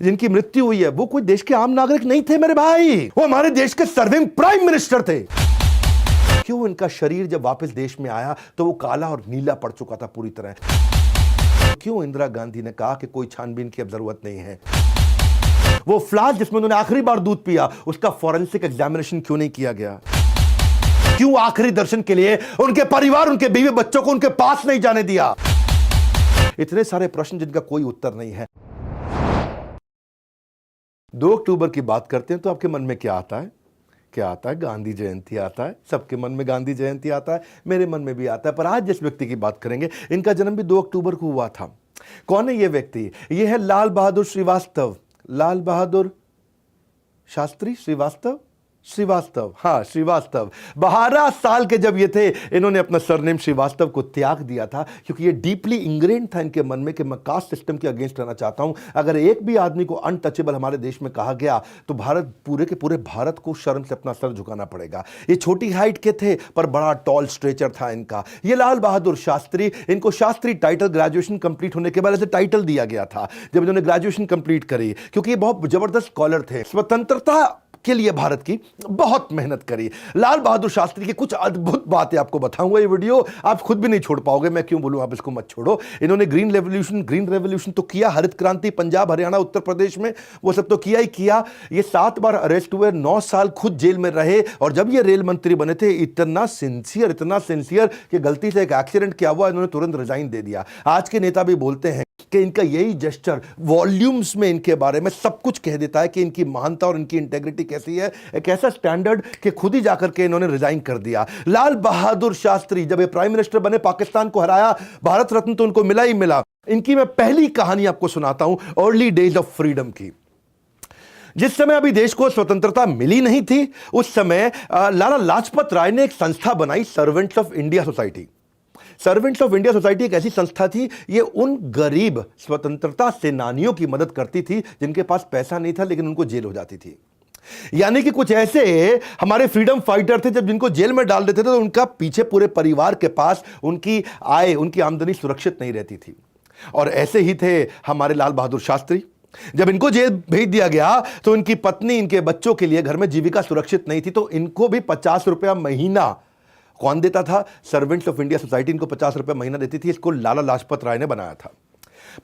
जिनकी मृत्यु हुई है वो कोई देश के आम नागरिक नहीं थे मेरे भाई, वो हमारे देश के सर्विंग प्राइम मिनिस्टर थे। क्यों इनका शरीर जब वापस देश में आया तो वो काला और नीला पड़ चुका था पूरी तरह। क्यों इंदिरा गांधी ने कहा कि कोई छानबीन की अब जरूरत नहीं है। वो फ्लास्क जिसमें उन्होंने आखिरी बार दूध पिया उसका फॉरेंसिक एग्जामिनेशन क्यों नहीं किया गया। क्यों आखिरी दर्शन के लिए उनके परिवार, उनके बीवी बच्चों को उनके पास नहीं जाने दिया। इतने सारे प्रश्न जिनका कोई उत्तर नहीं है। 2 अक्टूबर की बात करते हैं तो आपके मन में क्या आता है? क्या आता है? गांधी जयंती आता है। सबके मन में गांधी जयंती आता है, मेरे मन में भी आता है। पर आज जिस व्यक्ति की बात करेंगे इनका जन्म भी 2 अक्टूबर को हुआ था। कौन है ये व्यक्ति? ये है लाल बहादुर श्रीवास्तव। लाल बहादुर शास्त्री श्रीवास्तव, हाँ श्रीवास्तव। 12 साल के जब ये थे इन्होंने अपना सरनेम श्रीवास्तव को त्याग दिया था, क्योंकि ये डीपली इंग्रेन था इनके मन में कि मैं कास्ट सिस्टम के अगेंस्ट रहना चाहता हूं। अगर एक भी आदमी को अनटचेबल हमारे देश में कहा गया तो भारत, पूरे के पूरे भारत को शर्म से अपना सर झुकाना पड़ेगा। ये छोटी हाइट के थे पर बड़ा टॉल स्ट्रेचर था इनका। ये लाल बहादुर शास्त्री, इनको शास्त्री टाइटल ग्रेजुएशन कंप्लीट होने के बाद ऐसे टाइटल दिया गया था जब इन्होंने ग्रेजुएशन कंप्लीट करी, क्योंकि ये बहुत जबरदस्त स्कॉलर थे। स्वतंत्रता के लिए भारत की बहुत मेहनत करी। लाल बहादुर शास्त्री की कुछ अद्भुत बातें आपको बताऊंगा। ये वीडियो आप खुद भी नहीं छोड़ पाओगे, मैं क्यों बोलूं, आप इसको मत छोड़ो। इन्होंने ग्रीन रेवोल्यूशन तो किया, हरित क्रांति पंजाब हरियाणा उत्तर प्रदेश में, वो सब तो किया ही किया। ये 7 बार अरेस्ट हुए, 9 साल खुद जेल में रहे। और जब ये रेल मंत्री बने थे इतना सिंसियर कि गलती से एक एक्सीडेंट क्या हुआ, इन्होंने तुरंत रिजाइन दे दिया। आज के नेता भी बोलते हैं कि इनका यही जेस्चर वॉल्यूम्स में इनके बारे में सब कुछ कह देता है कि इनकी महानता और इनकी इंटेग्रिटी कैसी है। एक ऐसा स्टैंडर्ड कि खुद ही जाकर के इन्होंने रिजाइन कर दिया। लाल बहादुर शास्त्री जब ये प्राइम मिनिस्टर बने, पाकिस्तान को हराया, भारत रत्न तो उनको मिला ही मिला। इनकी मैं पहली कहानी आपको सुनाता हूं, अर्ली डेज ऑफ फ्रीडम की। जिस समय अभी देश को स्वतंत्रता मिली नहीं थी, उस समय लाला लाजपत राय ने एक संस्था बनाई, servants of India society. Servants of India society एक ऐसी संस्था थी, ये उन गरीब स्वतंत्रता सेनानियों की मदद करती थी जिनके पास पैसा नहीं था लेकिन उनको जेल हो जाती थी। यानी कि कुछ ऐसे हमारे फ्रीडम फाइटर थे, जब जिनको जेल में डाल देते थे तो उनका पीछे पूरे परिवार के पास उनकी आय, उनकी आमदनी सुरक्षित नहीं रहती थी। और ऐसे ही थे हमारे लाल बहादुर शास्त्री। जब इनको जेल भेज दिया गया तो इनकी पत्नी, इनके बच्चों के लिए घर में जीविका सुरक्षित नहीं थी, तो इनको भी 50 रुपया महीना कौन देता था? सर्वेंट्स ऑफ इंडिया सोसाइटी इनको 50 रुपये महीना देती थी। इसको लाला लाजपत राय ने बनाया था।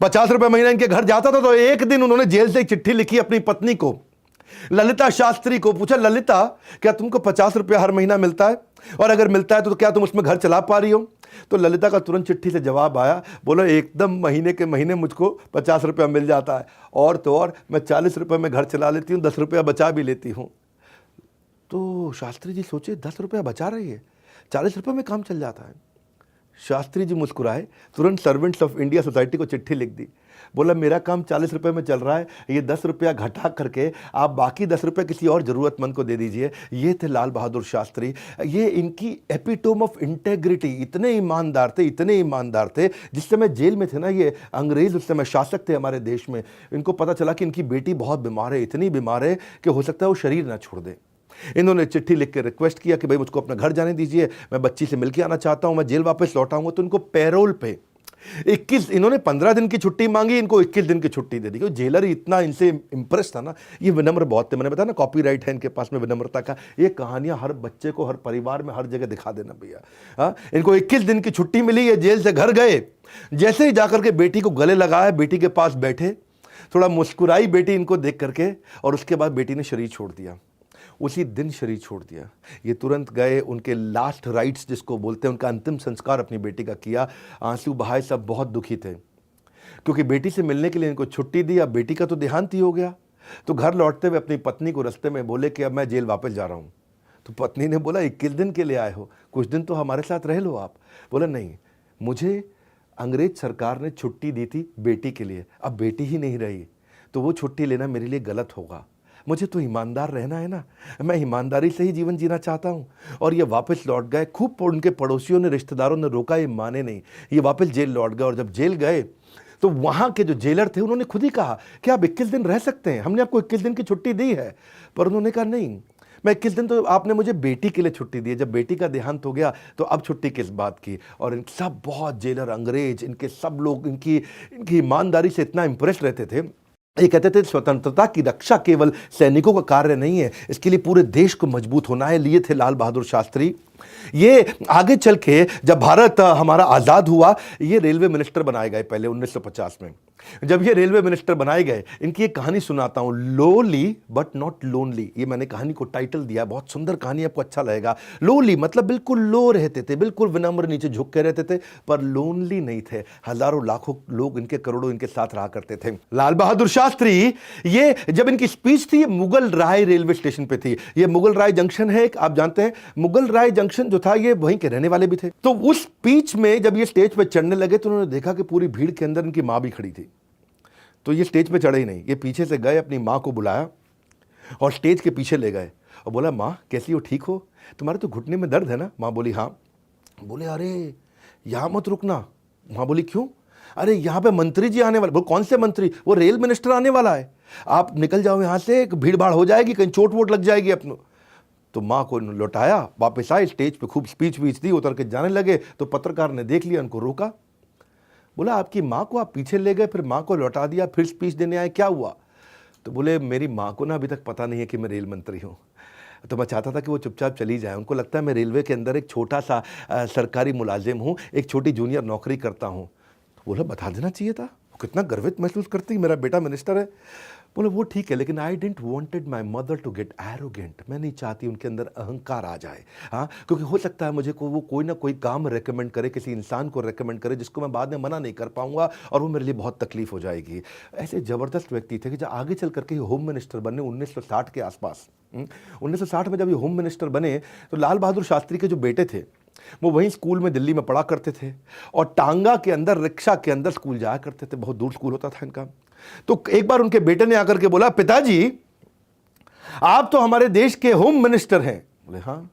50 रुपये महीना इनके घर जाता था। तो एक दिन उन्होंने जेल से एक चिट्ठी लिखी अपनी पत्नी को, ललिता शास्त्री को। पूछा, ललिता क्या तुमको 50 रुपया हर महीना मिलता है? और अगर मिलता है तो क्या तुम उसमें घर चला पा रही हो? तो ललिता का तुरंत चिट्ठी से जवाब आया, बोलो एकदम महीने के महीने मुझको 50 रुपया मिल जाता है, और तो और मैं 40 रुपये में घर चला लेती हूँ, 10 रुपया बचा भी लेती हूँ। तो शास्त्री जी सोचे 10 रुपया बचा रही है, 40 रुपये में काम चल जाता है। शास्त्री जी मुस्कुराए, तुरंत सर्वेंट्स ऑफ इंडिया सोसाइटी को चिट्ठी लिख दी। बोला मेरा काम 40 रुपये में चल रहा है, ये 10 रुपया घटा करके आप बाकी 10 रुपये किसी और ज़रूरतमंद को दे दीजिए। ये थे लाल बहादुर शास्त्री। ये इनकी एपिटोम ऑफ इंटेग्रिटी। इतने ईमानदार थे। जिस समय जेल में थे ना ये अंग्रेज, उस समय शासक थे हमारे देश में, इनको पता चला कि इनकी बेटी बहुत बीमार है, इतनी बीमार है कि हो सकता है वो शरीर ना छोड़ दे। इन्होंने चिट्ठी लिख के रिक्वेस्ट किया कि भाई मुझको अपना घर जाने दीजिए, मैं बच्ची से मिलके आना चाहता हूं, मैं जेल वापस लौट आऊंगा। तो इनको पैरोल पे 21, इन्होंने 15 दिन की छुट्टी मांगी, इनको 21 दिन की छुट्टी दे दी। क्योंकि जेलर इतना इनसे इंप्रेस था ना, ये विनम्र बहुत थे। मैंने बताया ना कॉपीराइट है इनके पास में विनम्रता का। ये कहानियां हर बच्चे को, हर परिवार में, हर जगह दिखा देना भैया। हाँ, इनको 21 दिन की छुट्टी मिली, ये जेल से घर गए। जैसे ही जाकर के बेटी को गले लगाया, बेटी के पास बैठे, थोड़ा मुस्कुराई बेटी इनको देख करके, और उसके बाद बेटी ने शरीर छोड़ दिया। उसी दिन शरीर छोड़ दिया। ये तुरंत गए, उनके लास्ट राइट्स जिसको बोलते हैं, उनका अंतिम संस्कार अपनी बेटी का किया। आंसू बहाए, सब बहुत दुखी थे, क्योंकि बेटी से मिलने के लिए इनको छुट्टी दी। अब बेटी का तो देहांत ही हो गया। तो घर लौटते हुए अपनी पत्नी को रास्ते में बोले कि अब मैं जेल वापस जा रहा हूँ। तो पत्नी ने बोला 21 दिन के लिए आए हो, कुछ दिन तो हमारे साथ रह लो आप। बोला नहीं, मुझे अंग्रेज सरकार ने छुट्टी दी थी बेटी के लिए, अब बेटी ही नहीं रही तो वो छुट्टी लेना मेरे लिए गलत होगा। मुझे तो ईमानदार रहना है ना, मैं ईमानदारी से ही जीवन जीना चाहता हूँ। और ये वापस लौट गए। खूब उनके पड़ोसियों ने, रिश्तेदारों ने रोका, ये माने नहीं। ये वापस जेल लौट गए। और जब जेल गए तो वहाँ के जो जेलर थे उन्होंने खुद ही कहा कि आप 21 दिन रह सकते हैं, हमने आपको 21 दिन की छुट्टी दी है। पर उन्होंने कहा नहीं, मैं 21 दिन तो आपने मुझे बेटी के लिए छुट्टी दी है, जब बेटी का देहांत हो गया तो अब छुट्टी किस बात की। और इन सब बहुत जेलर, अंग्रेज, इनके सब लोग इनकी ईमानदारी से इतना इंप्रेस रहते थे ये कहते थे स्वतंत्रता की रक्षा केवल सैनिकों का कार्य नहीं है, इसके लिए पूरे देश को मजबूत होना है। लिए थे लाल बहादुर शास्त्री। ये आगे चल के जब भारत हमारा आज़ाद हुआ, ये रेलवे मिनिस्टर बनाए गए पहले 1950 में। जब ये रेलवे मिनिस्टर बनाए गए, इनकी एक कहानी सुनाता हूं, लोली बट नॉट लोनली। ये मैंने कहानी को टाइटल दिया, बहुत सुंदर कहानी, आपको अच्छा लगेगा। लोली मतलब बिल्कुल लो रहते थे, बिल्कुल विनम्र, नीचे झुक के रहते थे, पर लोनली नहीं थे। हजारों लाखों लोग इनके, करोड़ों इनके साथ रहा करते थे। लाल बहादुर शास्त्री, ये जब इनकी स्पीच थी, ये मुगल राय रेलवे स्टेशन पे थी। ये मुगल राय जंक्शन है, आप जानते हैं, मुगल राय जंक्शन जो था ये वहीं के रहने वाले भी थे। तो उस स्पीच में जब ये स्टेज पे चढ़ने लगे तो उन्होंने देखा कि पूरी भीड़ के अंदर इनकी मां भी खड़ी थी। तो ये स्टेज पे चढ़े ही नहीं, ये पीछे से गए, अपनी मां को बुलाया और स्टेज के पीछे ले गए और बोला, मां कैसी हो, ठीक हो, तुम्हारे तो घुटने में दर्द है ना? मां बोली हाँ। बोले अरे यहां मत रुकना। मां बोली क्यों? अरे यहां पे मंत्री जी आने वाले। बोले कौन से मंत्री? वो रेल मिनिस्टर आने वाला है, आप निकल जाओ यहां से, भीड़ भाड़ हो जाएगी, कहीं चोट वोट लग जाएगी अपनों। तो माँ को लौटाया, वापस आए, स्टेज पे खूब स्पीच वीच दी, उतर के जाने लगे। तो पत्रकार ने देख लिया, उनको रोका, बोला आपकी माँ को आप पीछे ले गए, फिर माँ को लौटा दिया, फिर स्पीच देने आए, क्या हुआ? तो बोले मेरी माँ को ना अभी तक पता नहीं है कि मैं रेल मंत्री हूँ, तो मैं चाहता था कि वो चुपचाप चली जाए। उनको लगता है मैं रेलवे के अंदर एक छोटा सा सरकारी मुलाजिम हूँ, एक छोटी जूनियर नौकरी करता हूँ। बोला बता देना चाहिए था, वो कितना गर्वित महसूस करती, मेरा बेटा मिनिस्टर है। बोले वो ठीक है, लेकिन I didn't wanted my mother to get arrogant. मैं नहीं चाहती उनके अंदर अहंकार आ जाए। हाँ, क्योंकि हो सकता है मुझे वो कोई ना कोई काम रेकमेंड करे, किसी इंसान को रेकमेंड करे जिसको मैं बाद में मना नहीं कर पाऊंगा, और वो मेरे लिए बहुत तकलीफ हो जाएगी। ऐसे ज़बरदस्त व्यक्ति थे कि जब आगे चल करके होम मिनिस्टर बने 1960 के आसपास। 1960 में जब ये होम मिनिस्टर बने तो लाल बहादुर शास्त्री के जो बेटे थे वो वहीं स्कूल में दिल्ली में पढ़ा करते थे, और टांगा के अंदर, रिक्शा के अंदर स्कूल जाया करते थे। बहुत दूर स्कूल होता था इनका। तो एक बार उनके बेटे ने आकर के बोला, पिताजी आप तो हमारे देश के होम मिनिस्टर हैं। बोले हाँ।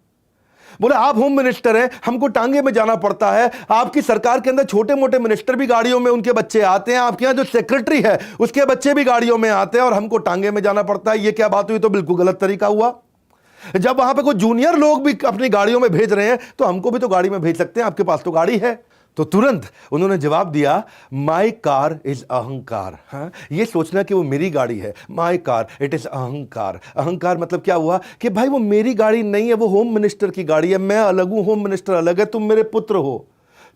बोले आप होम मिनिस्टर हैं, हमको टांगे में जाना पड़ता है, आपकी सरकार के अंदर छोटे मोटे मिनिस्टर भी गाड़ियों में उनके बच्चे आते हैं, आपके यहां जो सेक्रेटरी है उसके बच्चे भी गाड़ियों में आते हैं, और हमको टांगे में जाना पड़ता है। ये क्या बात हुई? तो बिल्कुल गलत तरीका हुआ। जब वहां पे कोई जूनियर लोग भी अपनी गाड़ियों में भेज रहे हैं तो हमको भी तो गाड़ी में भेज सकते हैं, आपके पास तो गाड़ी है। तो तुरंत उन्होंने जवाब दिया, माई कार इज अहंकार। हाँ, ये सोचना कि वो मेरी गाड़ी है, माई कार, इट इज अहंकार। अहंकार मतलब क्या हुआ कि भाई वो मेरी गाड़ी नहीं है, वो होम मिनिस्टर की गाड़ी है, मैं अलग हूं, होम मिनिस्टर अलग है, तुम मेरे पुत्र हो,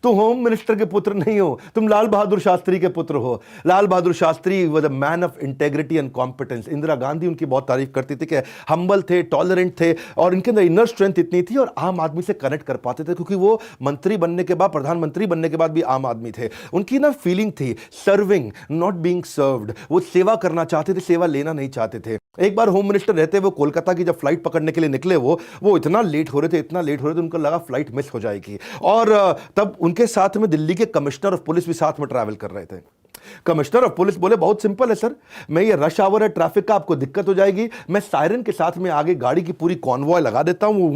तुम होम मिनिस्टर के पुत्र नहीं हो, तुम लाल बहादुर शास्त्री के पुत्र हो। Lal Bahadur Shastri was a man of integrity and competence. Indira Gandhi उनकी बहुत तारीफ करती थी कि हम्बल थे, टॉलरेंट थे, और इनके अंदर इनर स्ट्रेंथ इतनी थी, और आम आदमी से कनेक्ट कर पाते थे, क्योंकि वो मंत्री बनने के बाद, प्रधानमंत्री बनने के बाद भी आम आदमी थे। उनकी ना फीलिंग थी सर्विंग, नॉट बीइंग सर्व्ड। वो सेवा करना चाहते थे, सेवा लेना नहीं चाहते थे। एक बार होम मिनिस्टर रहते वो कोलकाता की जब फ्लाइट पकड़ने के लिए निकले, वो इतना लेट हो रहे थे, इतना लेट हो रहे थे, उनको लगा फ्लाइट मिस हो जाएगी। और तब उनके साथ में दिल्ली के कमिश्नर ऑफ पुलिस भी साथ में ट्रैवल कर रहे थे। कमिश्नर ऑफ पुलिस बोले बहुत सिंपल है सर, मैं ये रश आवर है, ट्रैफिक का, आपको दिक्कत हो जाएगी, मैं सायरन के साथ में आगे गाड़ी की पूरी कॉन्वॉय लगा देता हूं,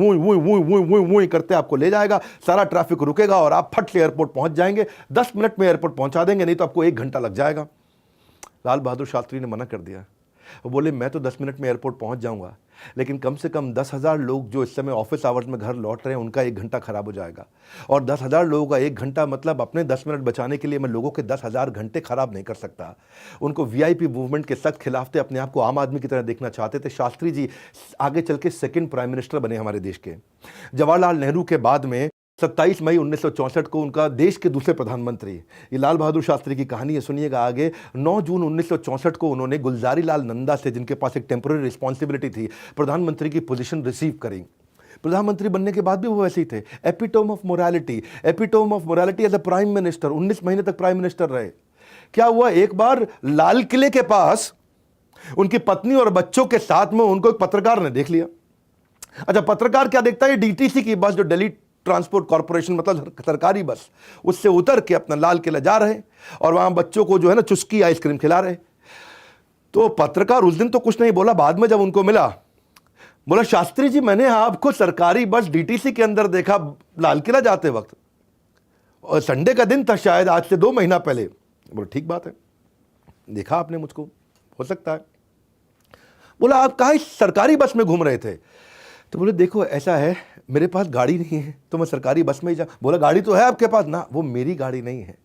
वो करते आपको ले जाएगा, सारा ट्रैफिक रुकेगा और आप फट से एयरपोर्ट पहुंच जाएंगे, 10 मिनट में एयरपोर्ट पहुंचा देंगे, नहीं तो आपको 1 घंटा लग जाएगा। लाल बहादुर शास्त्री ने मना कर दिया। वो बोले मैं तो 10 मिनट में एयरपोर्ट पहुंच जाऊंगा, लेकिन कम से कम 10,000 लोग जो इस समय ऑफिस आवर्स में घर लौट रहे हैं, उनका 1 घंटा खराब हो जाएगा। और 10,000 लोगों का 1 घंटा मतलब अपने 10 मिनट बचाने के लिए मैं लोगों के 10,000 घंटे खराब नहीं कर सकता। उनको वीआईपी मूवमेंट के सख्त खिलाफ थे, अपने आप को आम आदमी की तरह देखना चाहते थे। शास्त्री जी आगे चल के 2nd प्राइम मिनिस्टर बने हमारे देश के। जवाहरलाल नेहरू के बाद में 27 मई 1964 को उनका देश के दूसरे प्रधानमंत्री, ये लाल बहादुर शास्त्री की कहानी है, सुनिएगा आगे। 9 जून 1964 को उन्होंने गुलजारी लाल नंदा से, जिनके पास एक टेम्पोररी रिस्पॉन्सिबिलिटी थी, प्रधानमंत्री की पोजीशन रिसीव करी। प्रधानमंत्री बनने के बाद भी वो वैसे ही थे, epitome of morality, epitome of morality as a prime minister. 19 महीने तक प्राइम मिनिस्टर रहे। क्या हुआ, एक बार लाल किले के पास उनकी पत्नी और बच्चों के साथ में उनको एक पत्रकार ने देख लिया। अच्छा, पत्रकार क्या देखता है, डीटीसी की बस, जो दिल्ली ट्रांसपोर्ट कॉर्पोरेशन मतलब सरकारी बस, उससे उतर के अपना लाल किला जा रहे और वहां बच्चों को जो है ना चुस्की आइसक्रीम खिला रहे। तो पत्रकार उस दिन तो कुछ नहीं बोला, बाद में जब उनको मिला, बोला शास्त्री जी मैंने आपको सरकारी बस डीटीसी के अंदर देखा लाल किला जाते वक्त, और संडे का दिन था शायद, आज से 2 महीना पहले। बोला ठीक बात है, देखा आपने मुझको, हो सकता है। बोला आप कहाँ सरकारी बस में घूम रहे थे? तो बोले देखो ऐसा है, मेरे पास गाड़ी नहीं है तो मैं सरकारी बस में ही जा। बोला गाड़ी तो है आपके पास ना? वो मेरी गाड़ी नहीं है,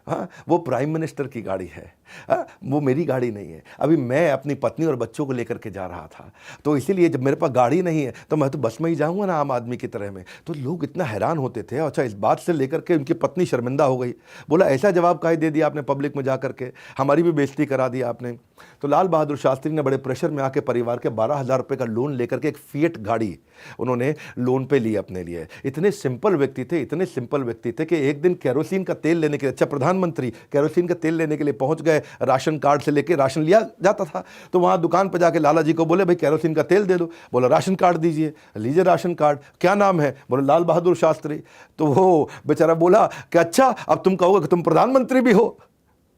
हाँ, वो प्राइम मिनिस्टर की गाड़ी है। हाँ, वो मेरी गाड़ी नहीं है। अभी मैं अपनी पत्नी और बच्चों को लेकर के जा रहा था, तो इसीलिए जब मेरे पास गाड़ी नहीं है तो मैं तो बस में ही जाऊंगा ना, आम आदमी की तरह में। तो लोग इतना हैरान होते थे। अच्छा, इस बात से लेकर के उनकी पत्नी शर्मिंदा हो गई, बोला ऐसा जवाब काहे दे दिया आपने पब्लिक में जा करके, हमारी भी बेइज्जती करा दी आपने। तो लाल बहादुर शास्त्री ने बड़े प्रेशर में आके परिवार के 12,000 रुपये का लोन लेकर के एक फिएट गाड़ी उन्होंने लोन पे ली अपने लिए। इतने सिंपल व्यक्ति थे, इतने सिंपल व्यक्ति थे कि एक दिन केरोसिन का तेल लेने के लिए, अच्छा प्रधानमंत्री केरोसिन का तेल लेने के लिए पहुंच गए, राशन कार्ड से लेके राशन लिया जाता था, तो वहां दुकान पर जाके लाला जी को बोले भाई केरोसिन का तेल दे दो। बोला राशन कार्ड दीजिए, लीजिए राशन कार्ड, क्या नाम है, बोले लाल बहादुर शास्त्री। तो वो बेचारा बोला कि अच्छा अब तुम कहोगे कि तुम प्रधानमंत्री भी हो।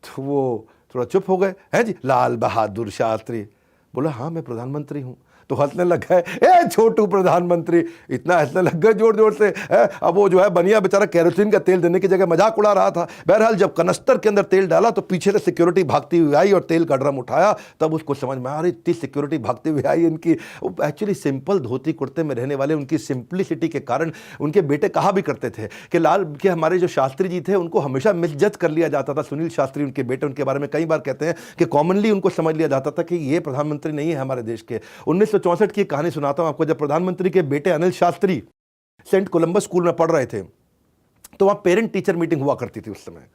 तो वो थोड़ा चुप हो गए, हैं जी लाल बहादुर शास्त्री। बोला हाँ मैं प्रधानमंत्री हूं। तो हंसने लग गए, ए छोटू प्रधानमंत्री, इतना हंसने लग गए जोर जोर से। अब वो जो है बनिया बेचारा केरोसिन का तेल देने की जगह मजाक उड़ा रहा था। बहरहाल जब कनस्तर के अंदर तेल डाला तो पीछे से सिक्योरिटी भागती हुई आई और तेल का ड्रम उठाया, तब उसको समझ में आ रही इतनी सिक्योरिटी भागती हुई आई इनकी। एक्चुअली सिंपल धोती कुर्ते में रहने वाले उनकी सिंप्लिसिटी के कारण उनके बेटे कहा भी करते थे कि लाल के हमारे जो शास्त्री जी थे उनको हमेशा मिसजज कर लिया जाता था। सुनील शास्त्री उनके बेटे, उनके बारे में कई बार कहते हैं कि कॉमनली उनको समझ लिया जाता था कि ये प्रधानमंत्री नहीं है हमारे देश के। 1964 की कहानी सुनाता हूं आपको। जब प्रधानमंत्री के बेटे Anil Shastri Saint Columba's school में पढ़ रहे थे तो वहां पेरेंट टीचर मीटिंग हुआ करती थी उस समय।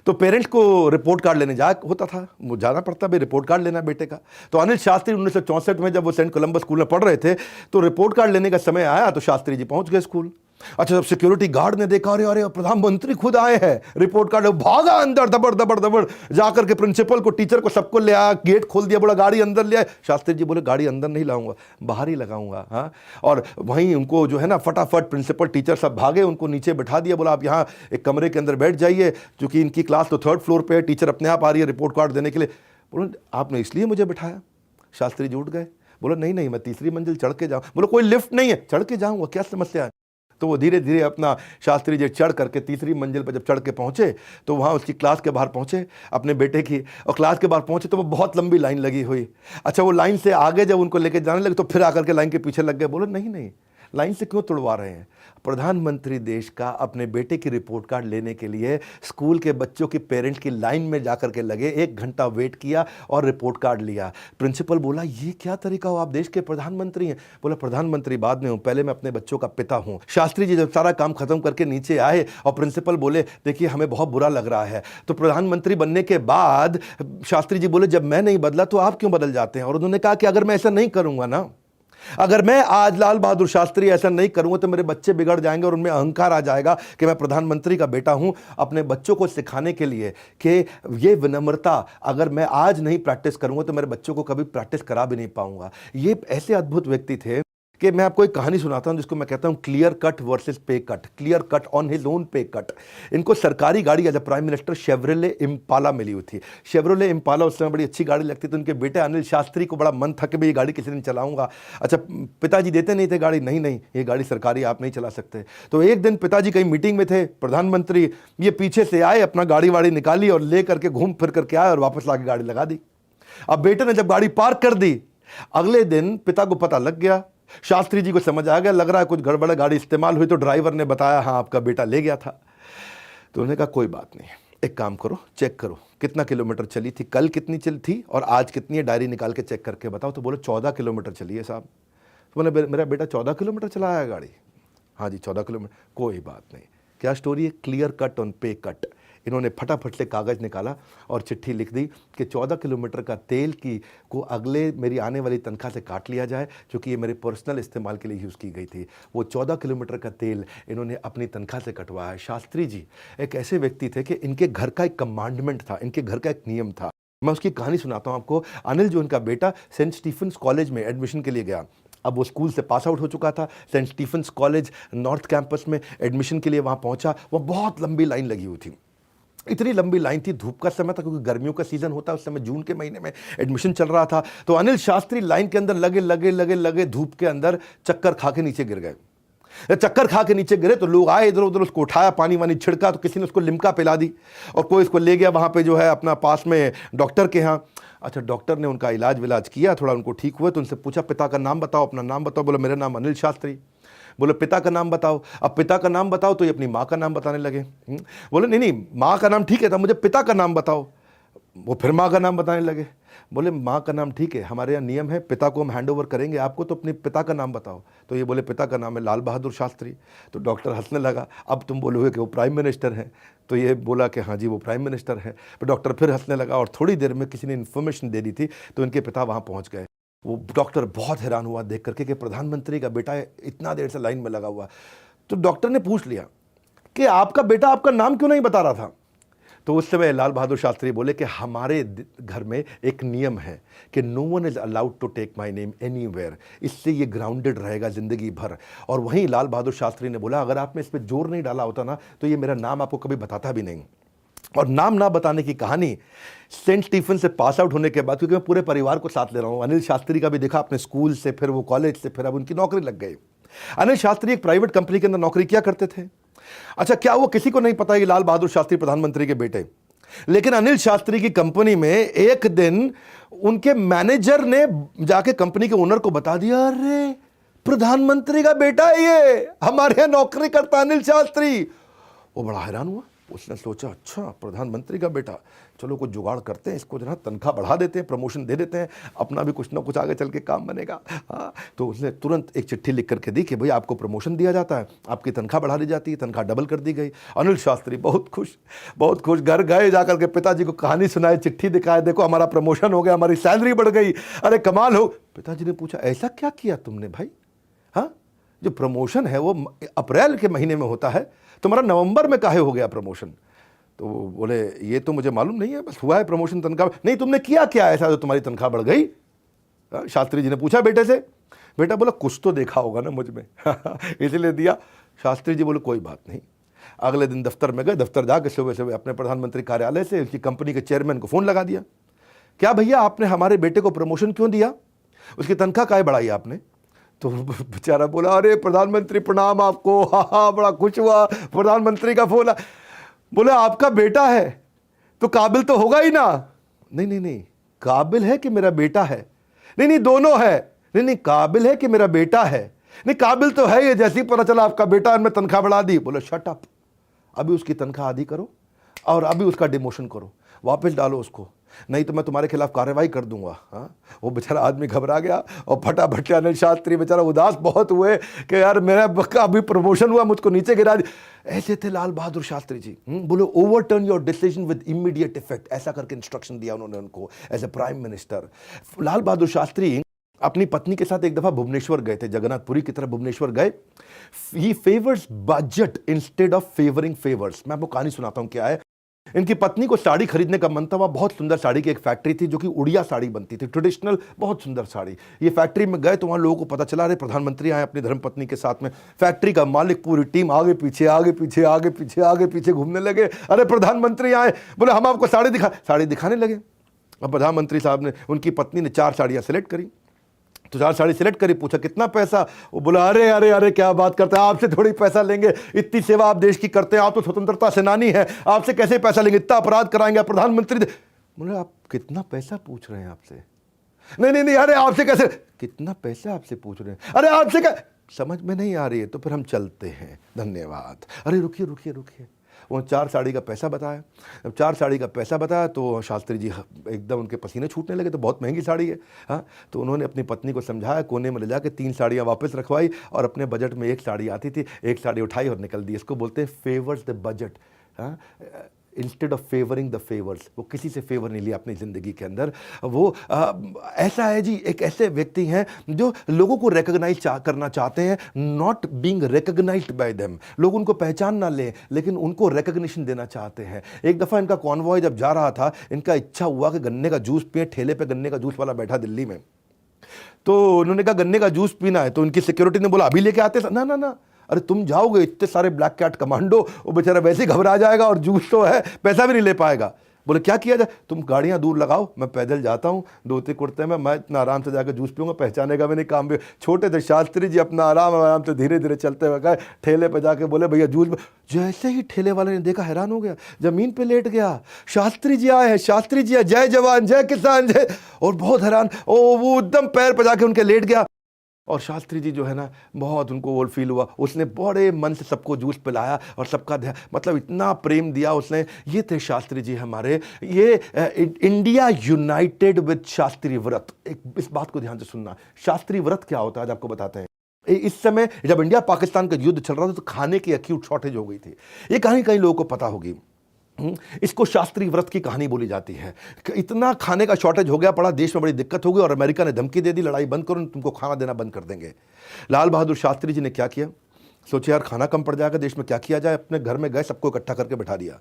तो पेरेंट्स को रिपोर्ट कार्ड लेने होता था, वो जाना पड़ता भाई रिपोर्ट कार्ड लेना बेटे का। तो अनिल शास्त्री 1964 में जब वो सेंट कोलंबस स्कूल में पढ़ रहे थे तो रिपोर्ट कार्ड लेने का समय आया तो शास्त्री जी पहुंच गए स्कूल। अच्छा, जब सिक्योरिटी गार्ड ने देखा, अरे अरे प्रधानमंत्री खुद आए हैं, रिपोर्ट कार्ड, भागा अंदर दबड़ दबड़ दबड़ जाकर के प्रिंसिपल को, टीचर को, सबको ले आया, गेट खोल दिया, बोला गाड़ी अंदर ले आए। शास्त्री जी बोले गाड़ी अंदर नहीं लाऊंगा, बाहर ही लगाऊंगा। हाँ, और वहीं उनको जो है ना फटाफट प्रिंसिपल टीचर सब भागे, उनको नीचे बैठा दिया, बोला आप यहाँ एक कमरे के अंदर बैठ जाइए, क्योंकि इनकी क्लास तो 3rd फ्लोर पे है, टीचर अपने आप आ रही है रिपोर्ट कार्ड देने के लिए। बोले आपने इसलिए मुझे बैठाया? शास्त्री जी उठ गए, बोला नहीं नहीं मैं 3री मंजिल चढ़ के जाऊँ। बोलो कोई लिफ्ट नहीं है, चढ़ के जाऊँगा, क्या समस्या है। तो वो धीरे धीरे अपना शास्त्री जी चढ़ करके 3री मंजिल पर जब चढ़ के पहुँचे तो वहाँ उसकी क्लास के बाहर पहुँचे अपने बेटे की, और क्लास के बाहर पहुँचे तो वो बहुत लंबी लाइन लगी हुई। अच्छा, वो लाइन से आगे जब उनको लेके जाने लगे तो फिर आकर के लाइन के पीछे लग गए। बोले नहीं नहीं, लाइन से क्यों तुड़वा रहे हैं? प्रधानमंत्री देश का अपने बेटे की रिपोर्ट कार्ड लेने के लिए स्कूल के बच्चों की पेरेंट्स की लाइन में जाकर के लगे, 1 घंटा वेट किया और रिपोर्ट कार्ड लिया। प्रिंसिपल बोला ये क्या तरीका हो, आप देश के प्रधानमंत्री हैं। बोला प्रधानमंत्री बाद में हूं, पहले मैं अपने बच्चों का पिता हूं। शास्त्री जी जब सारा काम खत्म करके नीचे आए और प्रिंसिपल बोले देखिए हमें बहुत बुरा लग रहा है। तो प्रधानमंत्री बनने के बाद शास्त्री जी बोले जब मैं नहीं बदला तो आप क्यों बदल जाते हैं? और उन्होंने कहा कि अगर मैं ऐसा नहीं करूंगा ना, अगर मैं आज लाल बहादुर शास्त्री ऐसा नहीं करूंगा तो मेरे बच्चे बिगड़ जाएंगे और उनमें अहंकार आ जाएगा कि मैं प्रधानमंत्री का बेटा हूं। अपने बच्चों को सिखाने के लिए कि ये विनम्रता अगर मैं आज नहीं प्रैक्टिस करूंगा तो मेरे बच्चों को कभी प्रैक्टिस करा भी नहीं पाऊंगा। ये ऐसे अद्भुत व्यक्ति थे कि मैं आपको एक कहानी सुनाता हूं जिसको मैं कहता हूं clear cut versus pay cut, clear cut on his own pay cut. इनको सरकारी गाड़ी as a prime minister Chevrolet Impala मिली हुई थी। शेवरोले इम्पाला उस समय बड़ी अच्छी गाड़ी लगती थी। उनके बेटे अनिल शास्त्री को बड़ा मन था कि मैं ये गाड़ी किसी दिन चलाऊंगा। अच्छा, पिताजी देते नहीं थे गाड़ी, नहीं नहीं ये गाड़ी सरकारी आप नहीं चला सकते। तो एक दिन पिताजी कहीं मीटिंग में थे, प्रधानमंत्री ये पीछे से आए, अपना गाड़ी वाड़ी निकाली और ले करके घूम फिर करके आए और वापस लाके गाड़ी लगा दी। अब बेटे ने जब गाड़ी पार्क कर दी, अगले दिन पिता को पता लग गया, शास्त्री जी को समझ आ गया, लग रहा है कुछ गड़बड़, गाड़ी इस्तेमाल हुई। तो ड्राइवर ने बताया हाँ आपका बेटा ले गया था। तो उन्होंने कहा कोई बात नहीं, एक काम करो, चेक करो कितना किलोमीटर चली थी, कल कितनी चली थी और आज कितनी है, डायरी निकाल के चेक करके बताओ। तो बोले 14 किलोमीटर चली है साहब। तो बोले मेरा बेटा 14 किलोमीटर चलाया है गाड़ी? हाँ जी 14 किलोमीटर। कोई बात नहीं, क्या स्टोरी है? क्लियर कट ऑन पे कट। इन्होंने फटाफट से कागज़ निकाला और चिट्ठी लिख दी कि 14 किलोमीटर का तेल की को अगले मेरी आने वाली तनख्वाह से काट लिया जाए, क्योंकि ये मेरे पर्सनल इस्तेमाल के लिए यूज़ की गई थी। वो 14 किलोमीटर का तेल इन्होंने अपनी तनख्वाह से कटवाया। शास्त्री जी एक ऐसे व्यक्ति थे कि इनके घर का एक कमांडमेंट था, इनके घर का एक नियम था। मैं उसकी कहानी सुनाता हूँ आपको। अनिल जो इनका बेटा सेंट स्टीफेंस कॉलेज में एडमिशन के लिए गया। अब वो स्कूल से पास आउट हो चुका था, Saint Stephen's college north campus में एडमिशन के लिए वहाँ पहुँचा। वो बहुत लंबी लाइन लगी हुई थी, इतनी लंबी लाइन थी, धूप का समय था क्योंकि गर्मियों का सीजन होता है उस समय, जून के महीने में एडमिशन चल रहा था। तो अनिल शास्त्री लाइन के अंदर लगे लगे लगे लगे धूप के अंदर चक्कर खा के नीचे गिर गए। चक्कर खा के नीचे गिरे तो लोग आए, इधर उधर उसको उठाया, पानी वानी छिड़का, तो किसी ने उसको लिम्का पिला दी और कोई इसको ले गया वहाँ पे जो है अपना पास में डॉक्टर के यहाँ। अच्छा, डॉक्टर ने उनका इलाज विलाज किया, थोड़ा उनको ठीक हुआ तो उनसे पूछा पिता का नाम बताओ, अपना नाम बताओ। बोला मेरा नाम अनिल शास्त्री। बोले पिता का नाम बताओ। अब पिता का नाम बताओ तो ये अपनी माँ का नाम बताने लगे। बोले नहीं नहीं, माँ का नाम ठीक है था, मुझे पिता का नाम बताओ। वो फिर माँ का नाम बताने लगे। बोले माँ का नाम ठीक है, हमारे यहाँ नियम है, पिता को हम हैंड ओवर करेंगे आपको, तो अपने पिता का नाम बताओ। तो ये बोले पिता का नाम है लाल बहादुर शास्त्री। तो डॉक्टर हंसने लगा। अब तुम बोलोगे कि वो प्राइम मिनिस्टर हैं, तो ये बोला कि हाँ जी वो प्राइम मिनिस्टर है। तो डॉक्टर फिर हंसने लगा और थोड़ी देर में किसी ने इन्फॉर्मेशन दे दी थी, तो इनके पिता वहाँ पहुँच गए। वो डॉक्टर बहुत हैरान हुआ देख करके कि प्रधानमंत्री का बेटा इतना देर से लाइन में लगा हुआ। तो डॉक्टर ने पूछ लिया कि आपका बेटा आपका नाम क्यों नहीं बता रहा था। तो उस समय लाल बहादुर शास्त्री बोले कि हमारे घर में एक नियम है कि no one is allowed to take my name anywhere, इससे ये ग्राउंडेड रहेगा जिंदगी भर। और वहीं लाल बहादुर शास्त्री ने बोला अगर आपने इस पर जोर नहीं डाला होता ना तो ये मेरा नाम आपको कभी बताता भी नहीं। और नाम ना बताने की कहानी सेंट स्टीफन से पास आउट होने के बाद, क्योंकि मैं पूरे परिवार को साथ ले रहा हूँ, अनिल शास्त्री का भी देखा अपने स्कूल से, फिर वो कॉलेज से, फिर अब उनकी नौकरी लग गई। अनिल शास्त्री एक प्राइवेट कंपनी के अंदर नौकरी किया करते थे। अच्छा, क्या वो किसी को नहीं पता कि लाल बहादुर शास्त्री प्रधानमंत्री के बेटे। लेकिन अनिल शास्त्री की कंपनी में एक दिन उनके मैनेजर ने जाके कंपनी के ओनर को बता दिया, अरे प्रधानमंत्री का बेटा है ये, हमारे यहां नौकरी करता अनिल शास्त्री। वो बड़ा हैरान हुआ। उसने सोचा अच्छा प्रधानमंत्री का बेटा, चलो कुछ जुगाड़ करते हैं, इसको जरा तनख्वाह बढ़ा देते हैं, प्रमोशन दे देते हैं, अपना भी कुछ ना कुछ आगे चल के काम बनेगा। हाँ, तो उसने तुरंत एक चिट्ठी लिख करके दी कि भाई आपको प्रमोशन दिया जाता है, आपकी तनख्वाह बढ़ा दी जाती है, तनख्वाह डबल कर दी गई। अनिल शास्त्री बहुत खुश, बहुत खुश। घर गए, जाकर के पिताजी को कहानी सुनाई, चिट्ठी दिखाए, देखो हमारा प्रमोशन हो गया, हमारी सैलरी बढ़ गई, अरे कमाल हो। पिताजी ने पूछा ऐसा क्या किया तुमने भाई? हाँ, जो प्रमोशन है वो अप्रैल के महीने में होता है, तुम्हारा नवंबर में काहे हो गया प्रमोशन? तो वो बोले ये तो मुझे मालूम नहीं है, बस हुआ है प्रमोशन, तनख्वाह नहीं। तुमने किया क्या ऐसा जो तुम्हारी तनख्वाह बढ़ गई? शास्त्री जी ने पूछा बेटे से। बेटा बोला कुछ तो देखा होगा ना मुझ में इसलिए दिया। शास्त्री जी बोले कोई बात नहीं। अगले दिन दफ्तर में गए, दफ्तर जाकर सुबह सुबह अपने प्रधानमंत्री कार्यालय से उसकी कंपनी के चेयरमैन को फ़ोन लगा दिया, क्या भैया आपने हमारे बेटे को प्रमोशन क्यों दिया, उसकी तनख्वाह काहे बढ़ाई आपने? तो बेचारा बोला अरे प्रधानमंत्री प्रणाम आपको, हाँ बड़ा खुश हुआ, प्रधानमंत्री का फोन। बोले आपका बेटा है तो काबिल तो होगा ही ना। नहीं नहीं नहीं, काबिल है कि मेरा बेटा है? नहीं नहीं दोनों है। नहीं नहीं, काबिल है कि मेरा बेटा है? नहीं काबिल तो है, ये जैसे ही पता चला आपका बेटा है, मैं तनख्वाह बढ़ा दी। बोले शट अप, अभी उसकी तनख्वाह आधी करो और अभी उसका डिमोशन करो, वापस डालो उसको, नहीं तो मैं तुम्हारे खिलाफ कार्रवाई कर दूंगा। हाँ, वो बेचारा आदमी घबरा गया और फटाफट अनिल शास्त्री बेचारा उदास बहुत हुए कि यार मेरा बक्का अभी प्रमोशन हुआ, मुझको नीचे गिरा दिया। ऐसे थे लाल बहादुर शास्त्री जी। बोले overturn your decision with immediate effect, ऐसा करके इंस्ट्रक्शन दिया उन्होंने उनको एज ए प्राइम मिनिस्टर। लाल बहादुर शास्त्री अपनी पत्नी के साथ एक दफा भुवनेश्वर गए थे, जगन्नाथपुरी की तरफ भुवनेश्वर गए। He favours budget instead of favouring favours. मैं आपको कहानी सुनाता हूं क्या है। इनकी पत्नी को साड़ी खरीदने का मन था। वह बहुत सुंदर साड़ी की एक फैक्ट्री थी जो कि उड़िया साड़ी बनती थी, ट्रेडिशनल बहुत सुंदर साड़ी। ये फैक्ट्री में गए तो वहां लोगों को पता चला अरे प्रधानमंत्री आए अपनी धर्मपत्नी के साथ में। फैक्ट्री का मालिक पूरी टीम आगे पीछे आगे पीछे आगे पीछे आगे पीछे घूमने लगे, अरे प्रधानमंत्री आए। बोले हम आपको साड़ी दिखाने लगे। अब प्रधानमंत्री साहब ने, उनकी पत्नी ने 4 साड़ियां सेलेक्ट करी। तो 4 साड़ी सिलेक्ट करी, पूछा कितना पैसा? वो बोला अरे अरे अरे क्या बात करते हैं, आपसे थोड़ी पैसा लेंगे, इतनी सेवा आप देश की करते हैं, आप तो स्वतंत्रता सेनानी हैं, आपसे कैसे पैसा लेंगे, इतना अपराध कराएंगे प्रधानमंत्री। बोले आप कितना पैसा पूछ रहे हैं आपसे? नहीं नहीं नहीं, अरे आपसे कैसे, कितना पैसा आपसे पूछ रहे हैं, अरे आपसे क्या, समझ में नहीं आ रही है तो फिर हम चलते हैं, धन्यवाद। अरे रुकिए रुकिए रुकिए, वो 4 साड़ी का पैसा बताया। जब 4 साड़ी का पैसा बताया तो शास्त्री जी एकदम उनके पसीने छूटने लगे, तो बहुत महंगी साड़ी है। हाँ, तो उन्होंने अपनी पत्नी को समझाया, कोने में ले जाके 3 साड़ियाँ वापस रखवाई और अपने बजट में 1 साड़ी आती थी, 1 साड़ी उठाई और निकल दी। इसको बोलते हैं फेवर्स द बजट। हाँ, instead of favouring the favours, वो किसी से फेवर नहीं लिया अपनी ज़िंदगी के अंदर। वो ऐसा है जी, एक ऐसे व्यक्ति हैं जो लोगों को रिकॉग्नाइज करना चाहते हैं, not being recognised by them. लोग उनको पहचान ना लें लेकिन उनको रिकॉग्निशन देना चाहते हैं। एक दफ़ा इनका कॉन्वॉय जब जा रहा था, इनका इच्छा हुआ कि गन्ने का जूस पिए। ठेले पे गन्ने का जूस वाला बैठा दिल्ली में, तो उन्होंने कहा गन्ने का जूस पीना है। तो उनकी सिक्योरिटी ने बोला अभी लेके आते। ना ना ना, अरे तुम जाओगे, इतने सारे ब्लैक कैट कमांडो, वो बेचारा वैसे ही घबरा जाएगा और जूस तो है, पैसा भी नहीं ले पाएगा। बोले क्या किया जाए, तुम गाड़ियां दूर लगाओ, मैं पैदल जाता हूँ धोती कुर्ते में, मैं इतना आराम से जाकर जूस पीऊंगा, पहचानेगा भी नहीं। काम भी छोटे थे शास्त्री जी, अपना आराम आराम से धीरे धीरे चलते हुए गए ठेले पे जाके बोले भैया जूस। जैसे ही ठेले वाले ने देखा हैरान हो गया, जमीन पे लेट गया। शास्त्री जी आए हैं, शास्त्री जी, जय जवान जय किसान जय। और बहुत हैरान, वो एकदम पैर पे जाके उनके लेट गया। और शास्त्री जी जो है ना, बहुत उनको वो फील हुआ, उसने बड़े मन से सबको जूस पिलाया और सबका मतलब इतना प्रेम दिया उसने। ये थे शास्त्री जी हमारे। ये इंडिया यूनाइटेड विद शास्त्री व्रत। एक इस बात को ध्यान से सुनना, शास्त्री व्रत क्या होता है आज आपको बताते हैं। इस समय जब इंडिया पाकिस्तान का युद्ध चल रहा था तो खाने की एक्यूट शॉर्टेज हो गई थी। ये कहीं कहीं लोगों को पता होगी। इसको शास्त्री व्रत की कहानी बोली जाती है। इतना खाने का शॉर्टेज हो गया, पड़ा देश में बड़ी दिक्कत हो गई और अमेरिका ने धमकी दे दी, लड़ाई बंद करो, तुमको खाना देना बंद कर देंगे। लाल बहादुर शास्त्री जी ने क्या किया, सोचे यार खाना कम पड़ जाएगा देश में, क्या किया जाए। अपने घर में गए, सबको इकट्ठा करके बैठा दिया।